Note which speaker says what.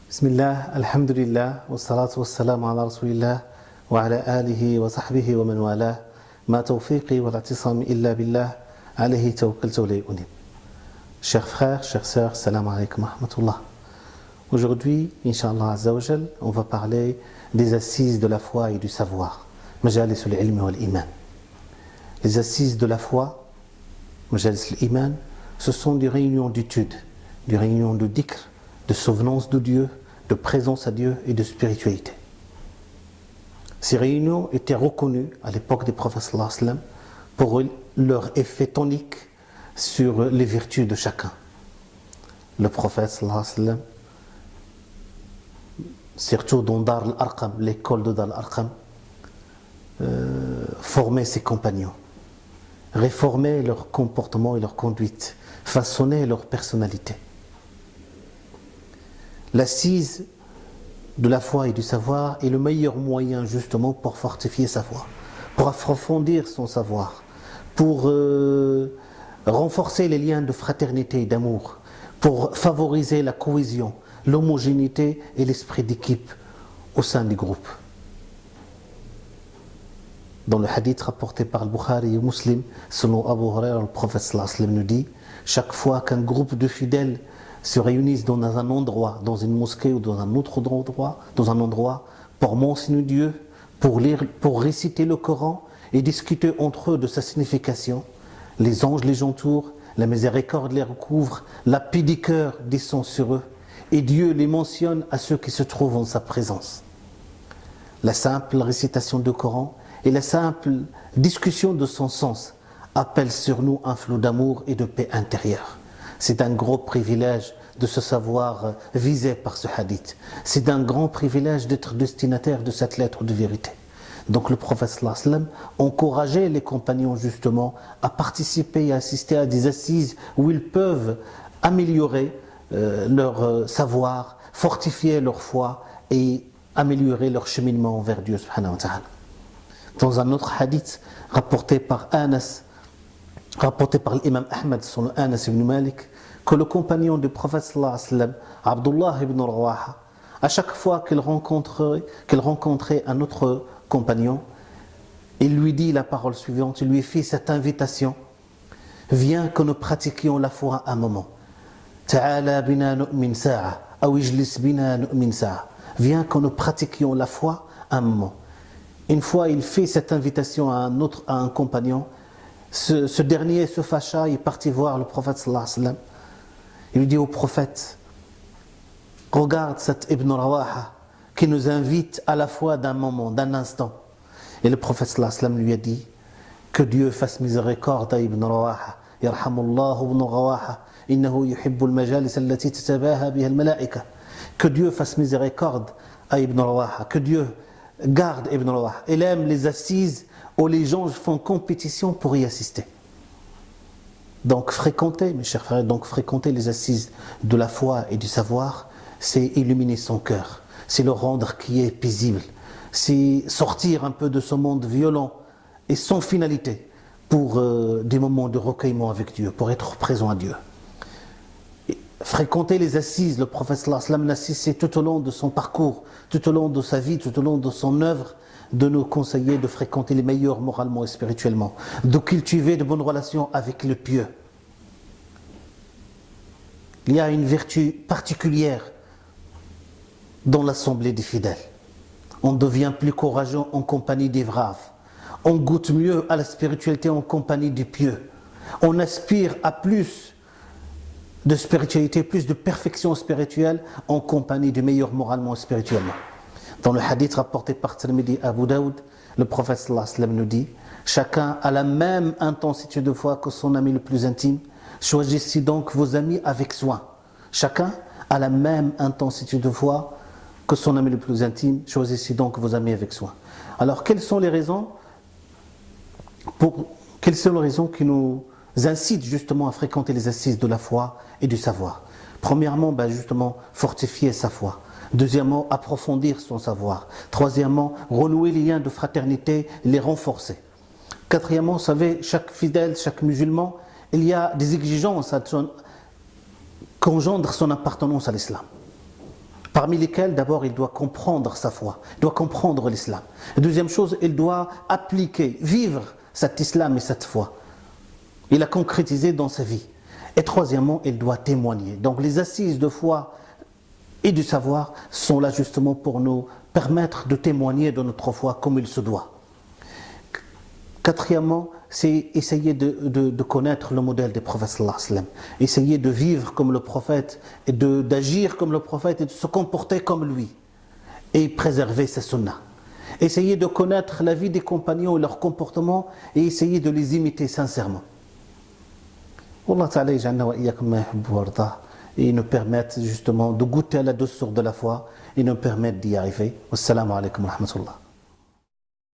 Speaker 1: Bismillah, alhamdulillah, wa salatu wa salam ala rasulillah, wa ala alihi wa sahbihi wa man wala, ma tawfiqi wa l'atisami illa billah, alayhi tawakkaltu wa ilayhi unib. Chers frères, chères sœurs, salam alaykum wa rahmatullah. Aujourd'hui, Inch'Allah Azza wa Jal, on va parler des assises de la foi et du savoir. Majalis al-ilm wal-iman. Les assises de la foi, Majalis al-iman, ce sont des réunions d'études, des réunions de dhikr, de souvenance de Dieu, de présence à Dieu et de spiritualité. Ces réunions étaient reconnues à l'époque des prophètes sallallahu alayhi wa sallam pour leur effet tonique sur les vertus de chacun. Le prophète sallallahu alayhi wa sallam, surtout dans Dar al-Arqam, l'école de Dar al-Arqam, formait ses compagnons, réformait leur comportement et leur conduite, façonnait leur personnalité. L'assise de la foi et du savoir est le meilleur moyen justement pour fortifier sa foi, pour approfondir son savoir, pour renforcer les liens de fraternité et d'amour, pour favoriser la cohésion, l'homogénéité et l'esprit d'équipe au sein du groupe. Dans le hadith rapporté par le Bukhari et Muslim, selon Abu Huraira, le prophète sallallahu alayhi wa sallam nous dit: chaque fois qu'un groupe de fidèles se réunissent dans un endroit, dans une mosquée ou dans un autre endroit, pour mentionner Dieu, pour réciter le Coran et discuter entre eux de sa signification, les anges les entourent, la miséricorde les recouvre, la paix du cœur descend sur eux, et Dieu les mentionne à ceux qui se trouvent en sa présence. La simple récitation du Coran et la simple discussion de son sens appellent sur nous un flot d'amour et de paix intérieure. C'est un gros privilège de se savoir visé par ce hadith. C'est un grand privilège d'être destinataire de cette lettre de vérité. Donc le prophète sallallahu alayhi wa sallam encourageait les compagnons justement à participer et à assister à des assises où ils peuvent améliorer leur savoir, fortifier leur foi et améliorer leur cheminement vers Dieu subhanahu wa ta'ala. Dans un autre hadith rapporté par l'imam Ahmad sur Anas ibn Malik, que le compagnon du prophète sallallahu alayhi wa sallam, Abdullah ibn Rawaha, à chaque fois qu'il rencontrait un autre compagnon, il lui dit la parole suivante, il lui fit cette invitation: viens que nous pratiquions la foi un moment. Ta'ala bina nu'min sa'a, aw ijlis bina nu'min sa'a. Viens que nous pratiquions la foi un moment. Une fois, il fait cette invitation à un compagnon. Ce dernier se fâcha, il est parti voir le prophète sallallahu alayhi wa sallam. Il lui dit au prophète: regarde cet Ibn Rawaha qui nous invite à la foi d'un moment, d'un instant. Et le prophète sallallahu alayhi wa sallam lui a dit: que Dieu fasse miséricorde à Ibn Rawaha. Yarhamullahu Ibn Rawaha, innahu yuhibbul majalis allati tatabaha biha al-malaika. Que Dieu fasse miséricorde à Ibn Rawaha, que Dieu garde Ibn Rawaha. Il aime les assises où les gens font compétition pour y assister. Donc fréquenter, mes chers frères, fréquenter les assises de la foi et du savoir, c'est illuminer son cœur, c'est le rendre qui est paisible, c'est sortir un peu de ce monde violent et sans finalité pour des moments de recueillement avec Dieu, pour être présent à Dieu. Et fréquenter les assises, le prophète sallallahu alayhi wa sallam l'assistait tout au long de son parcours, tout au long de sa vie, tout au long de son œuvre, de nous conseiller de fréquenter les meilleurs moralement et spirituellement, de cultiver de bonnes relations avec le pieux. Il y a une vertu particulière dans l'assemblée des fidèles. On devient plus courageux en compagnie des braves. On goûte mieux à la spiritualité en compagnie des pieux. On aspire à plus de spiritualité, plus de perfection spirituelle en compagnie des meilleurs moralement et spirituellement. Dans le hadith rapporté par Tirmidhi Abu Daoud, le prophète sallallahu alayhi wa sallam nous dit: chacun a la même intensité de foi que son ami le plus intime. Choisissez donc vos amis avec soin. Chacun a la même intensité de foi que son ami le plus intime. Choisissez donc vos amis avec soin. Alors, quelles sont les raisons qui nous incitent justement à fréquenter les assises de la foi et du savoir? Premièrement, justement, fortifier sa foi. Deuxièmement, approfondir son savoir. Troisièmement, renouer les liens de fraternité, les renforcer. Quatrièmement, vous savez, chaque fidèle, chaque musulman, il y a des exigences qu'engendre son appartenance à l'islam. Parmi lesquelles, d'abord, il doit comprendre sa foi, il doit comprendre l'islam. Deuxième chose, il doit appliquer, vivre cet islam et cette foi. Il a concrétisé dans sa vie. Et troisièmement, il doit témoigner. Donc les assises de foi et du savoir sont là justement pour nous permettre de témoigner de notre foi comme il se doit. Quatrièmement, c'est essayer de connaître le modèle des prophètes sallallahu alayhi wa sallam. Essayer de vivre comme le prophète et d'agir comme le prophète et de se comporter comme lui et préserver ses sunnahs. Essayer de connaître la vie des compagnons et leur comportement et essayer de les imiter sincèrement. Wallah ta'ala yaj'alna wa iyyakum ma yuhibbu wa yardah, et nous permettent justement de goûter à la douceur de la foi et nous permettent d'y arriver. Wassalamu alaikum wa rahmatullah.